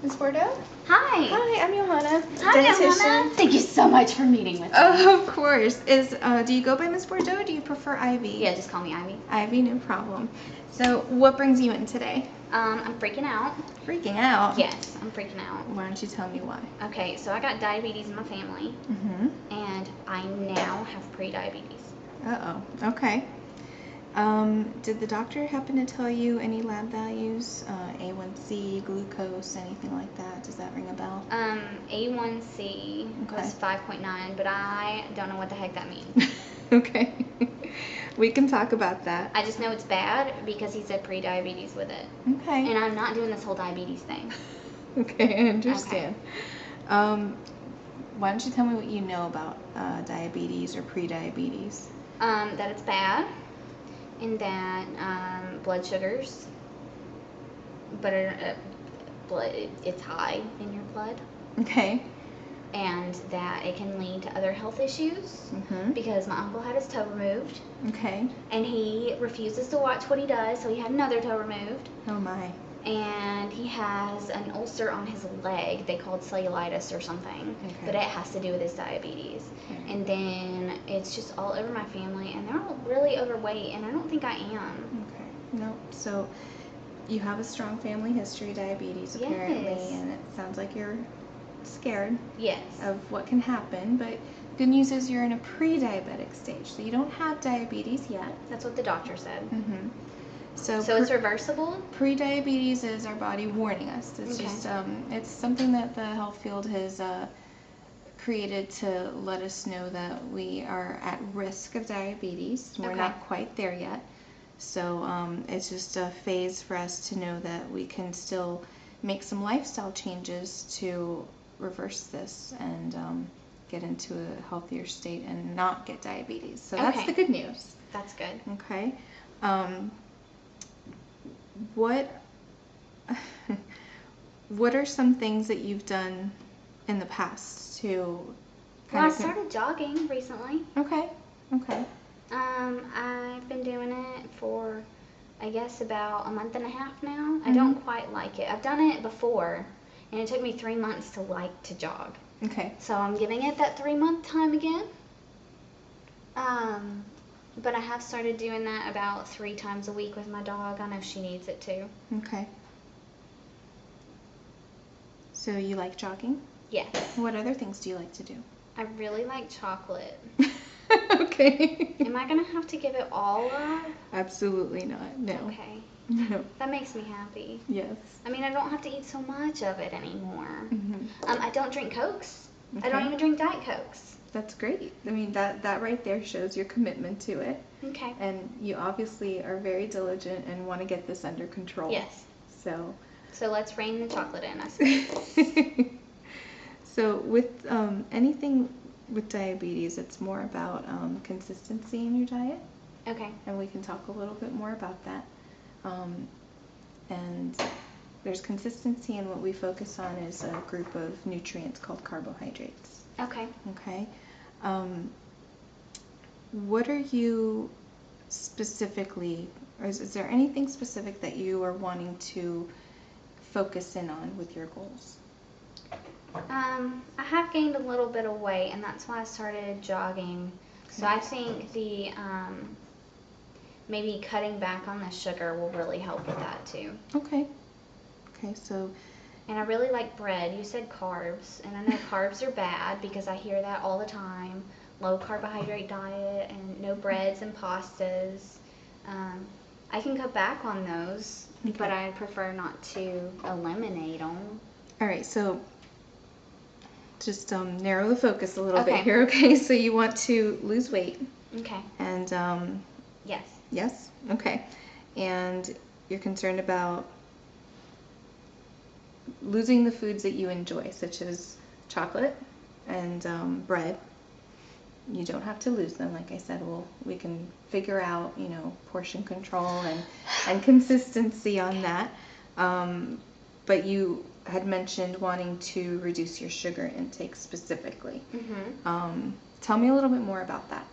Ms. Bordeaux? Hi. Hi, I'm Johanna. Hi, Dietitian. Johanna. Thank you so much for meeting with me. Oh, of course. Do you go by Ms. Bordeaux or do you prefer Ivy? Yeah, just call me Ivy. Ivy, no problem. So, what brings you in today? I'm freaking out. Freaking out? Yes, I'm freaking out. Why don't you tell me why? Okay, so I got diabetes in my family, and I now have pre-diabetes. Uh-oh. Okay. Did the doctor happen to tell you any lab values? A1C, glucose, anything like that? Does that ring a bell? A1C was 5.9, but I don't know what the heck that means. Okay. We can talk about that. I just know it's bad because he said pre-diabetes with it. Okay. And I'm not doing this whole diabetes thing. Okay, I understand. Okay. Why don't you tell me what you know about diabetes or pre-diabetes? That it's bad, and that blood sugars, it's high in your blood. Okay. And that it can lead to other health issues because my uncle had his toe removed. Okay. And he refuses to watch what he does, so he had another toe removed. Oh my. And he has an ulcer on his leg, they called cellulitis or something, but it has to do with his diabetes. Okay. And then it's just all over my family, and they're all really overweight, and I don't think I am. Okay. No. So you have a strong family history of diabetes, apparently, and it sounds like you're scared of what can happen, but good news is you're in a pre-diabetic stage, so you don't have diabetes yet. That's what the doctor said. So it's reversible? Pre-diabetes is our body warning us. It's just it's something that the health field has created to let us know that we are at risk of diabetes. We're not quite there yet, so it's just a phase for us to know that we can still make some lifestyle changes to reverse this and get into a healthier state and not get diabetes. So that's the good news. That's good. Okay. What are some things that you've done in the past to I started jogging recently. Okay. I've been doing it for, I guess, about a month and a half now. I don't quite like it. I've done it before, and it took me 3 months to like to jog. Okay. So I'm giving it that 3-month time again. But I have started doing that about 3 times a week with my dog. I know she needs it too. Okay. So you like jogging? Yes. What other things do you like to do? I really like chocolate. Okay. Am I going to have to give it all up? Absolutely not. No. Okay. No. That makes me happy. Yes. I mean, I don't have to eat so much of it anymore. I don't drink Cokes. Okay. I don't even drink Diet Cokes. That's great. I mean, that right there shows your commitment to it. Okay. And you obviously are very diligent and want to get this under control. Yes. So let's rein the chocolate in, I suppose. So with anything with diabetes, it's more about consistency in your diet. Okay. And we can talk a little bit more about that. And there's consistency, and what we focus on is a group of nutrients called carbohydrates. Okay. Okay. What are you specifically, or is there anything specific that you are wanting to focus in on with your goals? I have gained a little bit of weight, and that's why I started jogging. So I think the maybe cutting back on the sugar will really help with that too. Okay. Okay, so. And I really like bread. You said carbs, and I know carbs are bad because I hear that all the time. Low carbohydrate diet and no breads and pastas. I can cut back on those, but I prefer not to eliminate them. All right, so just narrow the focus a little bit here. Okay, so you want to lose weight. Okay. And yes. Yes. Okay. And you're concerned about losing the foods that you enjoy, such as chocolate and bread. You don't have to lose them. Like I said, we can figure out, portion control and consistency on that. But you had mentioned wanting to reduce your sugar intake specifically. Tell me a little bit more about that.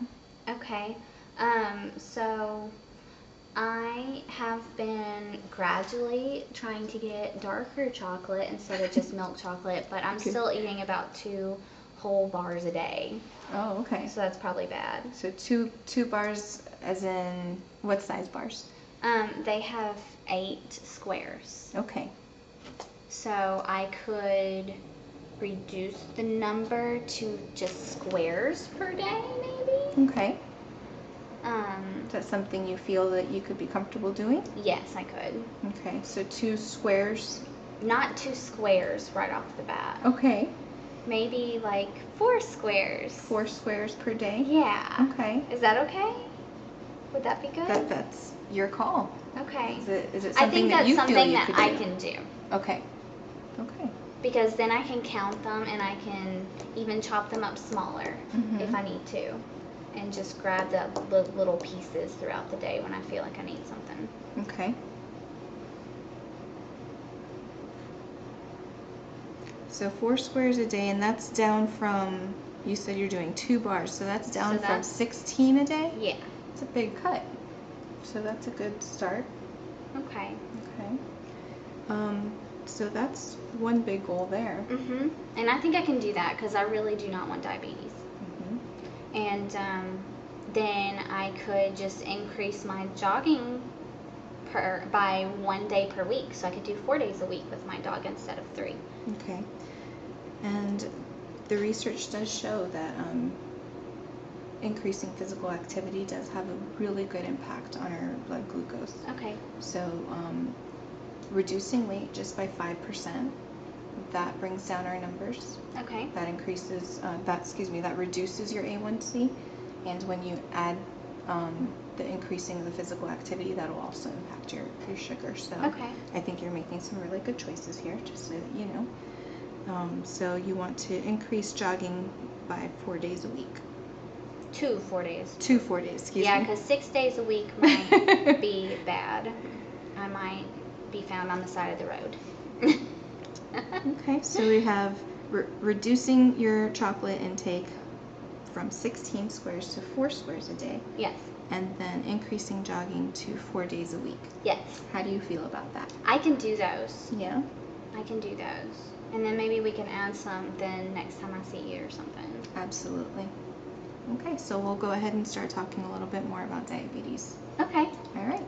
Okay. So I have been gradually trying to get darker chocolate instead of just milk chocolate, but I'm Okay. still eating about 2 whole bars a day. Oh, okay. So that's probably bad. So two bars, as in what size bars? They have 8 squares. Okay. So I could reduce the number to just squares per day, maybe? Okay. Is that something you feel that you could be comfortable doing? Yes, I could. Okay, so 2 squares. Not 2 squares right off the bat. Okay. Maybe like 4 squares. 4 squares per day? Yeah. Okay. Is that okay? Would that be good? That's your call. Okay. Is it I something think that that's you feel something you that could I do? can do. Okay. Okay. Because then I can count them and I can even chop them up smaller if I need to. And just grab the little pieces throughout the day when I feel like I need something. Okay. So 4 squares a day, and that's down from, you said you're doing 2 bars, so that's down from 16 a day? Yeah. It's a big cut. So that's a good start. Okay. Okay. So that's one big goal there. And I think I can do that because I really do not want diabetes. And then I could just increase my jogging by 1 day per week. So I could do 4 days a week with my dog instead of 3. Okay. And the research does show that increasing physical activity does have a really good impact on our blood glucose. Okay. So reducing weight just by 5%, that brings down our numbers. Okay. That increases, that reduces your A1C. And when you add the increasing of the physical activity, that'll also impact your sugar. So Okay. I think you're making some really good choices here, just so that you know. So you want to increase jogging by 4 days a week. 2 4 days. 2 4 days, excuse me. Yeah, because 6 days a week might be bad. I might be found on the side of the road. Okay, so we have reducing your chocolate intake from 16 squares to 4 squares a day. Yes. And then increasing jogging to 4 days a week. Yes. How do you feel about that? I can do those. Yeah? I can do those. And then maybe we can add some then next time I see you or something. Absolutely. Okay, so we'll go ahead and start talking a little bit more about diabetes. Okay. All right.